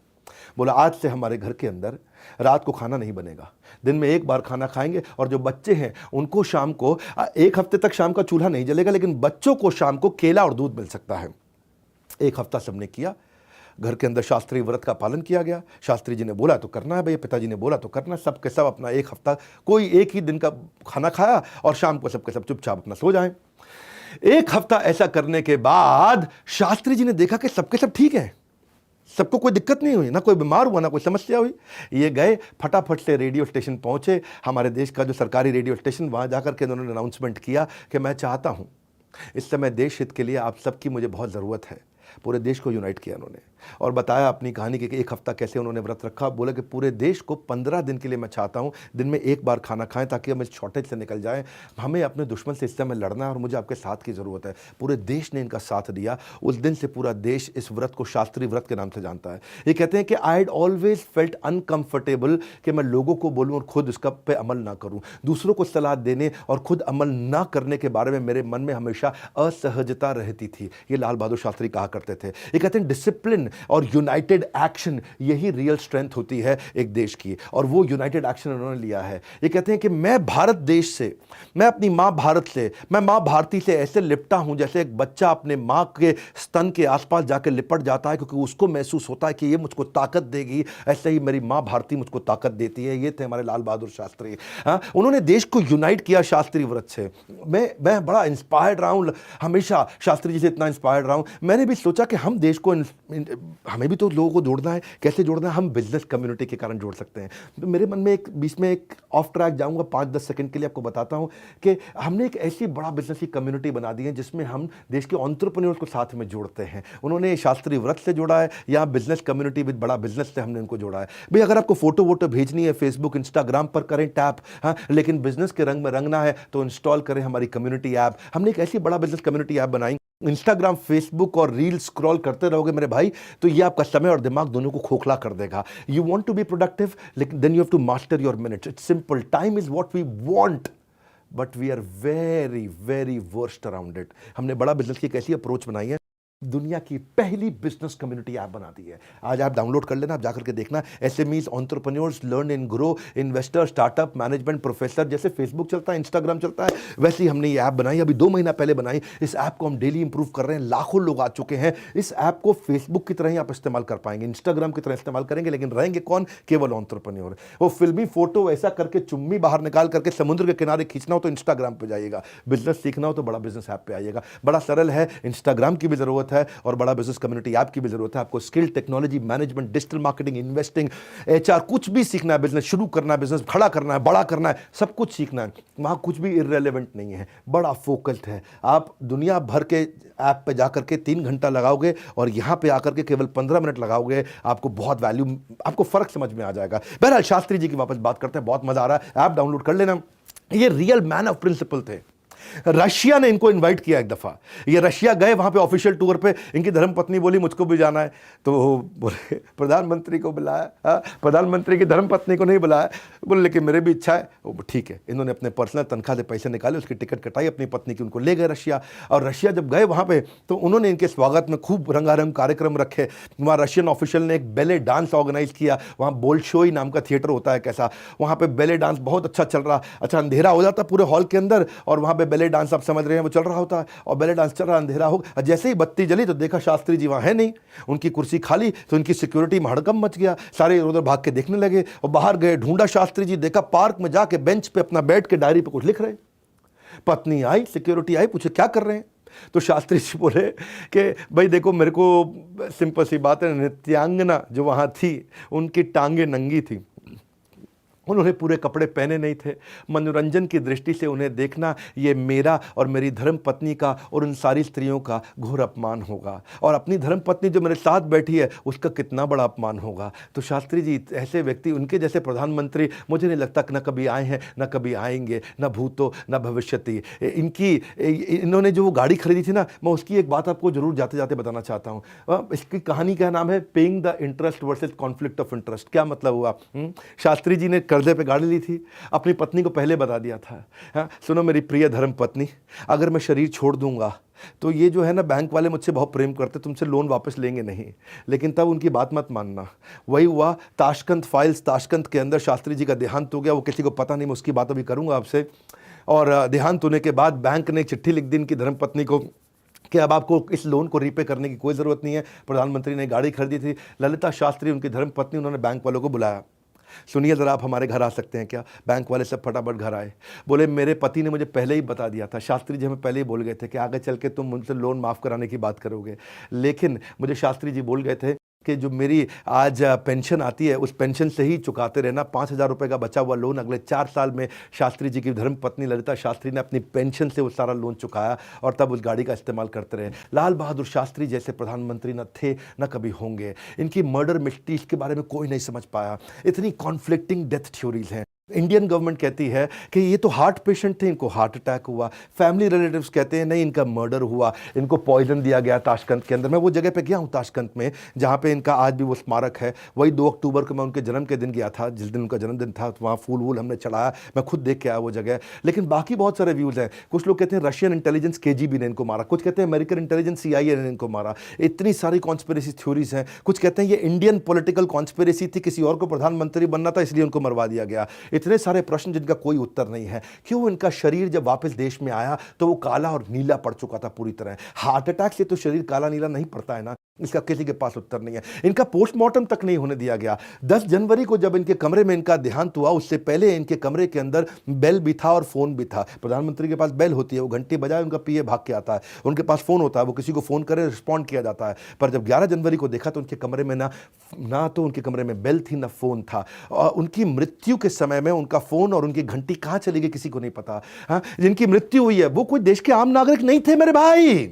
बोला आज से हमारे घर के अंदर रात को खाना नहीं बनेगा, दिन में एक बार खाना खाएंगे, और जो बच्चे हैं उनको शाम को, एक हफ्ते तक शाम का चूल्हा नहीं जलेगा, लेकिन बच्चों को शाम को केला और दूध मिल सकता है। एक हफ्ता सबने किया, घर के अंदर शास्त्री व्रत का पालन किया गया। शास्त्री जी ने बोला तो करना है भैया, पिताजी ने बोला तो करना। सब के सब अपना एक हफ्ता, कोई एक ही दिन का खाना खाया और शाम को सबके सब चुपचाप अपना सो जाए। एक हफ्ता ऐसा करने के बाद शास्त्री जी ने देखा कि सबके सब ठीक है, सबको कोई दिक्कत नहीं हुई, ना कोई बीमार हुआ, ना कोई समस्या हुई। ये गए फटाफट से रेडियो स्टेशन पहुंचे, हमारे देश का जो सरकारी रेडियो स्टेशन, वहां जाकर के उन्होंने अनाउंसमेंट किया कि मैं चाहता हूं, इस समय देश हित के लिए आप सबकी मुझे बहुत ज़रूरत है। पूरे देश को यूनाइट किया उन्होंने और बताया अपनी कहानी कि एक हफ्ता कैसे उन्होंने व्रत रखा। बोले कि पूरे देश को 15 दिन के लिए मैं चाहता हूं दिन में एक बार खाना खाएं, ताकि हम इस शॉर्टेज से निकल जाएं। हमें अपने दुश्मन से इस समय लड़ना है और मुझे आपके साथ की ज़रूरत है। पूरे देश ने इनका साथ दिया। उस दिन से पूरा देश इस व्रत को शास्त्री व्रत के नाम से जानता है। ये कहते हैं कि I had always felt uncomfortable कि मैं लोगों को बोलूं और खुद इसका पे अमल ना करूं। दूसरों को सलाह देने और खुद अमल ना करने के बारे में मेरे मन में हमेशा असहजता रहती थी। ये लाल बहादुर शास्त्री कहा करते थे। ये कहते हैं डिसिप्लिन और यूनाइटेड एक्शन, यही रियल स्ट्रेंथ होती है एक देश की, और वो यूनाइटेड एक्शन उन्होंने लिया है। ये कहते हैं कि मैं भारत देश से, मैं अपनी मां भारत से, मैं मां भारती से ऐसे लिपटा हूं जैसे एक बच्चा अपने मां के स्तन के आसपास जाकर लिपट जाता है, क्योंकि उसको महसूस होता है कि ये मुझको ताकत देगी। ऐसे ही मेरी मां भारती मुझको ताकत देती है। ये थे हमारे लाल बहादुर शास्त्री। हाँ, उन्होंने देश को यूनाइट किया शास्त्री व्रत से। मैं बड़ा इंस्पायर्ड रहा हूं, हमेशा शास्त्री जी से इतना इंस्पायर्ड रहा हूं। मैंने भी सोचा कि हम देश को, हमें भी तो लोगों को जोड़ना है। कैसे जोड़ना है? हम बिजनेस कम्युनिटी के कारण जोड़ सकते हैं। तो मेरे मन में एक बीच में एक ऑफ ट्रैक जाऊंगा, 5-10 सेकंड के लिए आपको बताता हूं कि हमने एक ऐसी बड़ा बिजनेस की कम्युनिटी बना दी है जिसमें हम देश के एंटरप्रेन्योर्स को साथ में जोड़ते हैं। उन्होंने शास्त्री व्रत से जोड़ा है, यहाँ बिजनेस कम्युनिटी विद बड़ा बिजनेस से हमने उनको जोड़ा है। भाई अगर आपको फोटो वोटो भेजनी है फेसबुक इंस्टाग्राम पर करें टैप, हाँ, लेकिन बिजनेस के रंग में रंगना है तो इंस्टॉल करें हमारी कम्युनिटी ऐप। हमने एक ऐसी बड़ा बिजनेस कम्युनिटी ऐप बनाई। इंस्टाग्राम, फेसबुक और रील स्क्रॉल करते रहोगे मेरे भाई तो ये आपका समय और दिमाग दोनों को खोखला कर देगा। You want to be productive, लेकिन then you have to master your minutes. It's simple, time is what we want but we are very very worst around it. हमने बड़ा बिजनेस की एक ऐसी अप्रोच बनाई है, दुनिया की पहली बिजनेस कम्युनिटी ऐप बना दी है। आज आप डाउनलोड कर लेना, आप जाकर के देखना। SMEs, entrepreneurs, learn and grow, investor, startup, management, professor, जैसे फेसबुक चलता है, इंस्टाग्राम चलता है, वैसे ही हमने ये ऐप बनाई। अभी 2 महीना पहले बनाई। इस ऐप को हम डेली इंप्रूव कर रहे हैं। लाखों लोग आ चुके हैं। इस ऐप को फेसबुक की तरह ही आप इस्तेमाल कर पाएंगे, इंस्टाग्राम की तरह इस्तेमाल करेंगे, लेकिन रहेंगे कौन? केवल एंटरप्रेन्योर। वो फिल्मी फोटो ऐसा करके चुम्मी बाहर निकाल करके समुद्र के किनारे खींचना हो तो इंस्टाग्राम पे जाइएगा, बिजनेस सीखना हो तो बड़ा बिजनेस ऐप पे आइएगा। बड़ा सरल है, इंस्टाग्राम की भी जरूरत है और बड़ा बिजनेस कम्युनिटी ऐप की भी जरूरत है। आपको skill, technology, management, digital marketing, investing, HR, कुछ भी सीखना है, बिजनेस शुरू करना है, बिजनेस खड़ा करना है, बड़ा करना है, सब कुछ सीखना है। वहां कुछ भी इररिलेवेंट नहीं है, बड़ा फोकस्ड है। आप दुनिया भर के ऐप पे जाकर के 3 घंटा लगाओगे और यहां पे आकर के केवल 15 मिनट लगाओगे, आपको बहुत वैल्यू, आपको फर्क समझ में आ जाएगा। बहरहाल शास्त्री जी की वापस बात करते हैं, बहुत मजा आ रहा है, ऐप डाउनलोड कर लेना। ये रियल मैन ऑफ प्रिंसिपल थे। रशिया ने इनको इनवाइट किया एक दफा। ये रशिया गए, वहां पे ऑफिशियल टूर पे। इनकी धर्मपत्नी बोली मुझको भी जाना है, तो बोले प्रधानमंत्री को बुलाया। प्रधानमंत्री की धर्मपत्नी को नहीं बुलाया। बोले लेकिन मेरे भी इच्छा है। ठीक है, इन्होंने अपने पर्सनल तनख्वाह से पैसे निकाले, उसकी टिकट कटाई अपनी पत्नी की, उनको ले गए रशिया। और रशिया जब गए वहां पे तो उन्होंने इनके स्वागत में खूब रंगारंग कार्यक्रम रखे। वहां रशियन ऑफिशियल ने एक बैले डांस ऑर्गेनाइज किया। वहां बोल्शोई नाम का थिएटर होता है कैसा, वहां पे बैले डांस बहुत अच्छा चल रहा। अच्छा, अंधेरा हो जाता पूरे हॉल के अंदर और वहां पे बैले डांस आप समझ रहे हैं वो चल रहा होता है, और बैले डांस चल रहा, अंधेरा हो, जैसे ही बत्ती जली तो देखा शास्त्री जी वहां है नहीं, उनकी कुर्सी खाली। तो इनकी सिक्योरिटी में हड़कंप मच गया, सारे उधर भाग के देखने लगे और बाहर गए, ढूंढा शास्त्री जी, देखा पार्क में जाके बेंच पे अपना बैठ के डायरी पे कुछ लिख रहे। पत्नी आई, सिक्योरिटी आई, पूछे क्या कर रहे हैं? तो शास्त्री जी बोले कि भाई देखो, मेरे को सिंपल सी बात है, नित्यांगना जो वहां थी उनकी टांगे नंगी थी, उन्होंने पूरे कपड़े पहने नहीं थे। मनोरंजन की दृष्टि से उन्हें देखना ये मेरा और मेरी धर्म पत्नी का और उन सारी स्त्रियों का घोर अपमान होगा, और अपनी धर्म पत्नी जो मेरे साथ बैठी है उसका कितना बड़ा अपमान होगा। तो शास्त्री जी ऐसे व्यक्ति, उनके जैसे प्रधानमंत्री मुझे नहीं लगता न कभी आए हैं, न कभी आएंगे, न भूतो न भविष्यति। इन्होंने जो वो गाड़ी खरीदी थी ना, मैं उसकी एक बात आपको जरूर जाते जाते बताना चाहता हूँ। इसकी कहानी का नाम है paying the interest versus conflict of interest. क्या मतलब हुआ? शास्त्री जी ने कर्जे पे गाड़ी ली थी, अपनी पत्नी को पहले बता दिया था, हाँ सुनो मेरी प्रिय धर्म पत्नी, अगर मैं शरीर छोड़ दूंगा तो ये जो है ना, बैंक वाले मुझसे बहुत प्रेम करते, तुमसे लोन वापस लेंगे नहीं। लेकिन तब उनकी बात मत मानना। वही हुआ, ताशकंद फाइल्स, ताशकंद के अंदर शास्त्री जी का देहांत हो गया। वो किसी को पता नहीं, मैं उसकी बात अभी करूंगा आपसे। और देहांत होने के बाद बैंक ने एक चिट्ठी लिख दी इनकी धर्म पत्नी को कि अब आपको इस लोन को रीपे करने की कोई ज़रूरत नहीं है। प्रधानमंत्री ने गाड़ी खरीदी थी, ललिता शास्त्री उनकी धर्म पत्नी, उन्होंने बैंक वालों को बुलाया, सुनिए ज़रा आप हमारे घर आ सकते हैं क्या? बैंक वाले सब फटाफट घर आए। बोले मेरे पति ने मुझे पहले ही बता दिया था, शास्त्री जी हमें पहले ही बोल गए थे कि आगे चल के तुम मुझसे लोन माफ़ कराने की बात करोगे। लेकिन मुझे शास्त्री जी बोल गए थे कि जो मेरी आज पेंशन आती है उस पेंशन से ही चुकाते रहना। 5,000 रुपये का बचा हुआ लोन अगले 4 साल में शास्त्री जी की धर्म पत्नी ललिता शास्त्री ने अपनी पेंशन से वो सारा लोन चुकाया और तब उस गाड़ी का इस्तेमाल करते रहे। लाल बहादुर शास्त्री जैसे प्रधानमंत्री न थे न कभी होंगे। इनकी मर्डर मिस्ट्रीज के बारे में कोई नहीं समझ पाया। इतनी कॉन्फ्लिक्टिंग डेथ थ्योरीज हैं। इंडियन गवर्नमेंट कहती है कि ये तो हार्ट पेशेंट थे, इनको हार्ट अटैक हुआ। फैमिली रिलेटिव्स कहते हैं नहीं, इनका मर्डर हुआ, इनको पॉइजन दिया गया ताशकंद के अंदर। मैं वो जगह पे गया हूँ ताशकंद में जहाँ पे इनका आज भी वो स्मारक है। वही 2 अक्टूबर को मैं उनके जन्म के दिन गया था, जिस दिन उनका जन्मदिन था, तो वहाँ फूल वूल हमने चढ़ाया, मैं खुद देख के आया वो जगह। लेकिन बाकी बहुत सारे व्यूज़ हैं। कुछ लोग कहते हैं रशियन इंटेलिजेंस KGB ने इनको मारा, कुछ कहते हैं अमेरिकन इंटेलिजेंस CIA ने इनको मारा। इतनी सारी कॉन्स्पिरेसी थ्योरीज हैं। कुछ कहते हैं ये इंडियन पॉलिटिकल कॉन्स्पिरेसी थी, किसी और को प्रधानमंत्री बनना था इसलिए उनको मरवा दिया गया। इतने सारे प्रश्न जिनका कोई उत्तर नहीं है। क्यों इनका शरीर जब वापस देश में आया तो वो काला और नीला पड़ चुका था पूरी तरह। हार्ट अटैक से तो शरीर काला नीला नहीं पड़ता है ना, इसका किसी के पास उत्तर नहीं है। इनका पोस्टमार्टम तक नहीं होने दिया गया। 10 जनवरी को जब इनके कमरे में इनका देहांत हुआ, उससे पहले इनके कमरे के अंदर बेल भी था और फोन भी था। प्रधानमंत्री के पास बेल होती है, वो घंटी बजाए उनका PA भाग के आता है। उनके पास फोन होता है, वो किसी को फोन करे रिस्पॉन्ड किया जाता है। पर जब 11 जनवरी को देखा तो उनके कमरे में ना तो उनके कमरे में बेल थी ना फोन था। और उनकी मृत्यु के समय में उनका फोन और उनकी घंटी कहां चली गई किसी को नहीं पता। हाँ, जिनकी मृत्यु हुई है वो कोई देश के आम नागरिक नहीं थे मेरे भाई,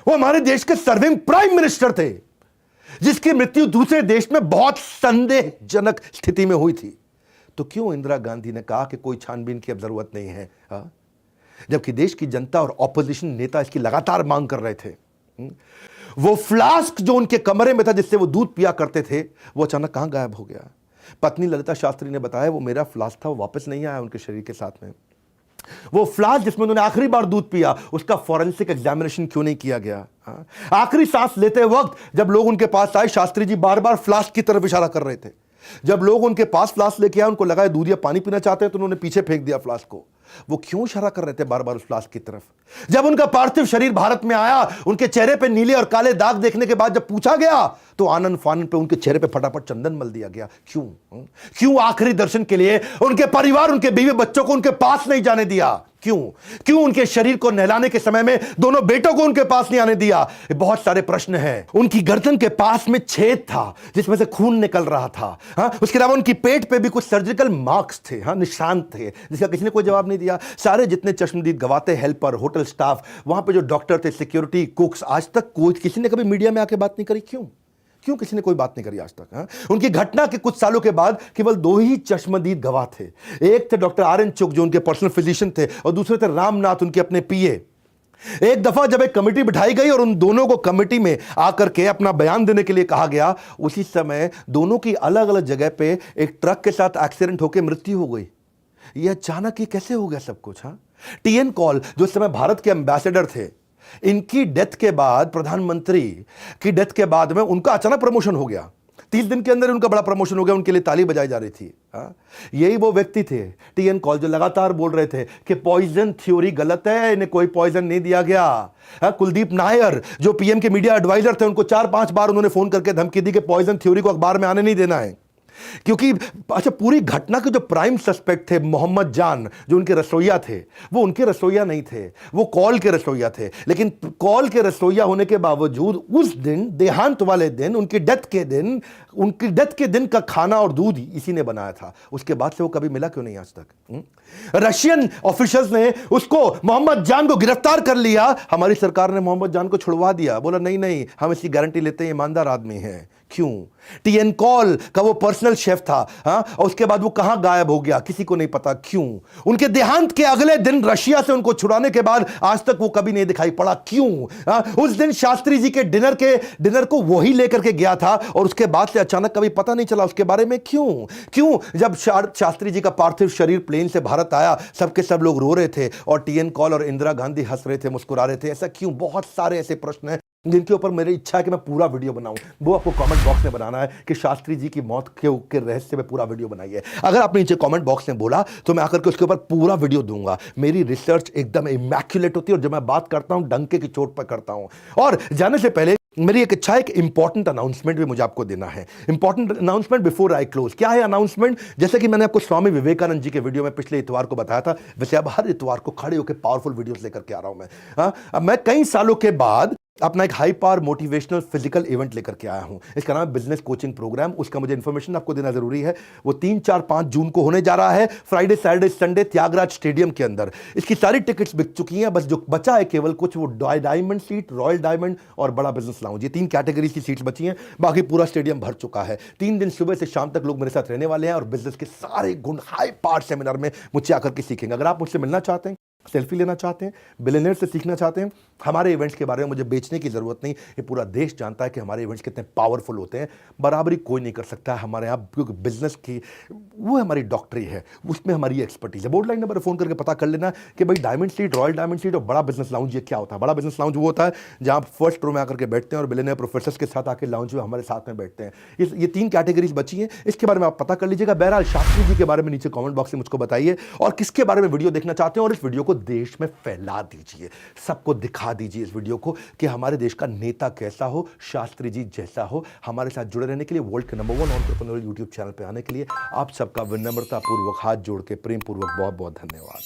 वो हमारे देश के सर्विंग प्राइम मिनिस्टर थे, जिसकी मृत्यु दूसरे देश में बहुत संदेहजनक स्थिति में हुई थी। तो क्यों इंदिरा गांधी ने कहा कि कोई छानबीन की अब जरूरत नहीं है, जबकि देश की जनता और ऑपोजिशन नेता इसकी लगातार मांग कर रहे थे। वो फ्लास्क जो उनके कमरे में था जिससे वो दूध पिया करते थे, वो अचानक कहां गायब हो गया? पत्नी ललिता शास्त्री ने बताया वो मेरा फ्लास्क था, वो वापस नहीं आया उनके शरीर के साथ में। वो फ्लास्क जिसमें उन्होंने आखिरी बार दूध पिया, उसका फॉरेंसिक एग्जामिनेशन क्यों नहीं किया गया? आखिरी सांस लेते वक्त जब लोग उनके पास आए, शास्त्री जी बार बार फ्लास्क की तरफ इशारा कर रहे थे। जब लोग उनके पास फ्लास्क लेके आए, उनको लगा दूध या पानी पीना चाहते हैं, तो उन्होंने पीछे फेंक दिया फ्लास्क को। वो क्यों इशारा कर रहे थे बार बार उस फ्लास्क की तरफ? जब उनका पार्थिव शरीर भारत में आया, उनके चेहरे पे नीले और काले दाग देखने के बाद जब पूछा गया तो आनंद फानन पे उनके चेहरे पे फटाफट चंदन मल दिया गया। क्यों आखिरी दर्शन के लिए उनके परिवार, उनके बीवी बच्चों को उनके पास नहीं जाने दिया? क्यों उनके शरीर को नहलाने के समय में दोनों बेटों को उनके पास नहीं आने दिया? बहुत सारे प्रश्न हैं। उनकी गर्दन के पास में छेद था जिसमें से खून निकल रहा था। हाँ, उसके अलावा उनकी पेट पे भी कुछ सर्जिकल मार्क्स थे, हाँ, निशान थे, जिसका किसी ने कोई जवाब नहीं दिया। सारे जितने चश्मदीद गवाते, हेल्पर, होटल स्टाफ, वहां पे जो डॉक्टर थे, सिक्योरिटी, कुक्स, आज तक कोई किसी ने कभी मीडिया में आके बात नहीं करी। क्यों किसी ने कोई बात नहीं करी आज तक? हाँ? उनकी घटना के कुछ सालों के बाद केवल 2 ही चश्मदीद गवाह थे। एक थे डॉक्टर RN चुग जो उनके पर्सनल फिजिशियन थे, और दूसरे थे रामनाथ, उनके अपने PA। एक दफा जब एक कमेटी बिठाई गई और उन दोनों को कमेटी में आकर के अपना बयान देने के लिए कहा गया, उसी समय दोनों की अलग अलग जगह पे एक ट्रक के साथ एक्सीडेंट होकर मृत्यु हो गई। यह अचानक ही कैसे हो गया सब कुछ? हाँ, TN कॉल जो इस समय भारत के एम्बेसडर थे, इनकी डेथ के बाद, प्रधानमंत्री की डेथ के बाद में उनका अचानक प्रमोशन हो गया। 30 दिन के अंदर उनका बड़ा प्रमोशन हो गया, उनके लिए ताली बजाई जा रही थी। यही वो व्यक्ति थे TN कॉल जो लगातार बोल रहे थे कि पॉइजन थ्योरी गलत है, इन्हें कोई पॉइजन नहीं दिया गया। कुलदीप नायर जो PM के मीडिया एडवाइजर थे, उनको 4-5 बार उन्होंने फोन करके धमकी दी कि पॉइजन थ्योरी को अखबार में आने नहीं देना है। क्योंकि अच्छा, पूरी घटना के जो प्राइम सस्पेक्ट थे मोहम्मद जान, जो उनके रसोइया थे, वो उनके रसोइया नहीं थे, वो कॉल के रसोइया थे। लेकिन कॉल के रसोइया होने के बावजूद उस दिन, देहांत वाले दिन, उनकी डेथ के दिन का खाना और दूध इसी ने बनाया था। उसके बाद से वो कभी मिला क्यों नहीं आज तक? रशियन ऑफिशियल्स ने उसको, मोहम्मद जान को गिरफ्तार कर लिया, हमारी सरकार ने मोहम्मद जान को छुड़वा दिया, बोला नहीं नहीं हम इसकी गारंटी लेते हैं, ईमानदार आदमी है। क्यों? टीएन कॉल का वो पर्सनल शेफ था, और उसके बाद वो कहां गायब हो गया किसी को नहीं पता। क्यों? उनके देहांत के अगले दिन रशिया से उनको छुड़ाने के बाद आज तक वो कभी नहीं दिखाई पड़ा। क्यों? उस दिन शास्त्री जी के डिनर को वही लेकर के गया था और उसके बाद से अचानक कभी पता नहीं चला उसके बारे में। क्यों? जब शास्त्री जी का पार्थिव शरीर प्लेन से भारत आया, सबके सब लोग रो रहे थे और टीएन कॉल और इंदिरा गांधी हंस रहे थे, मुस्कुरा रहे थे। ऐसा क्यों? बहुत सारे ऐसे प्रश्न हैं जिनके ऊपर मेरी इच्छा है कि मैं पूरा वीडियो बनाऊं। वो आपको कमेंट बॉक्स में बनाना है कि शास्त्री जी की मौत के रहस्य में पूरा वीडियो बनाइए। अगर आपने नीचे कमेंट बॉक्स में बोला तो मैं आकर के उसके ऊपर पूरा वीडियो दूंगा। मेरी रिसर्च एकदम इमैक्युलेट होती है और जब मैं बात करता हूं डंके की चोट पर करता हूं। और जाने से पहले मेरी एक इच्छा है, एक इंपॉर्टेंट अनाउंसमेंट भी मुझे आपको देना है। Important announcement before I close. क्या है अनाउंसमेंट? जैसे कि मैंने आपको स्वामी विवेकानंद जी के वीडियो में पिछले इतवार को बताया था, वैसे अब हर इतवार को खड़े होकर पावरफुल वीडियोस लेकर के आ रहा हूं मैं। अब मैं कई सालों के बाद अपना एक high power motivational physical event लेकर के आया हूं। इसका नाम है बिजनेस कोचिंग प्रोग्राम। उसका मुझे इंफॉर्मेशन आपको देना जरूरी है। वो 3, 4, 5 जून को होने जा रहा है, Friday, Saturday, Sunday, Thyagaraj stadium के अंदर। इसकी सारी टिकट्स बिक चुकी हैं, बस जो बचा है केवल कुछ वो डायमंड सीट, रॉयल डायमंड और बड़ा बिजनेस लाउंज, ये 3 कैटेगरी की सीट्स बची हैं। बाकी पूरा स्टेडियम भर चुका है। 3 दिन सुबह से शाम तक लोग मेरे साथ रहने वाले हैं और बिजनेस के सारे गुण हाई पावर सेमिनार में मुझसे आकर के सीखेंगे। अगर आप मुझसे मिलना चाहते हैं, सेल्फी लेना चाहते हैं, बिलियनियर से सीखना चाहते हैं, हमारे इवेंट्स के बारे में मुझे बेचने की जरूरत नहीं। ये पूरा देश जानता है कि हमारे इवेंट्स कितने पावरफुल होते हैं। बराबरी कोई नहीं कर सकता है हमारे यहाँ, क्योंकि बिजनेस की वो हमारी डॉक्टरी है, उसमें हमारी एक्सपर्टीज है। बोर्ड लाइन नंबर फोन करके पता कर लेना कि भाई diamond seat, royal diamond seat और बड़ा बिजनेस लाउंज ये क्या होता है। बड़ा बिजनेस लाउंज वो होता है जहाँ आप फर्स्ट रो में आकर के बैठते हैं और बिलियनियर प्रोफेसर्स के साथ आकर लाउंज में हमारे साथ में बैठते हैं। ये 3 कैटेगरीज बची हैं, इसके बारे में आप पता कर लीजिएगा। बहरहाल शास्त्री जी के बारे में नीचे कमेंट बॉक्स में मुझको बताइए और किसके बारे में वीडियो देखना चाहते हैं, और इस वीडियो को देश में फैला दीजिए, सबको दिखा दीजिए इस वीडियो को कि हमारे देश का नेता कैसा हो, शास्त्री जी जैसा हो। हमारे साथ जुड़े रहने के लिए, वर्ल्ड के नंबर 1 एंटरप्रेन्योर यूट्यूब चैनल पे आने के लिए आप सबका विनम्रता पूर्वक हाथ जोड़ के प्रेम पूर्वक बहुत बहुत धन्यवाद।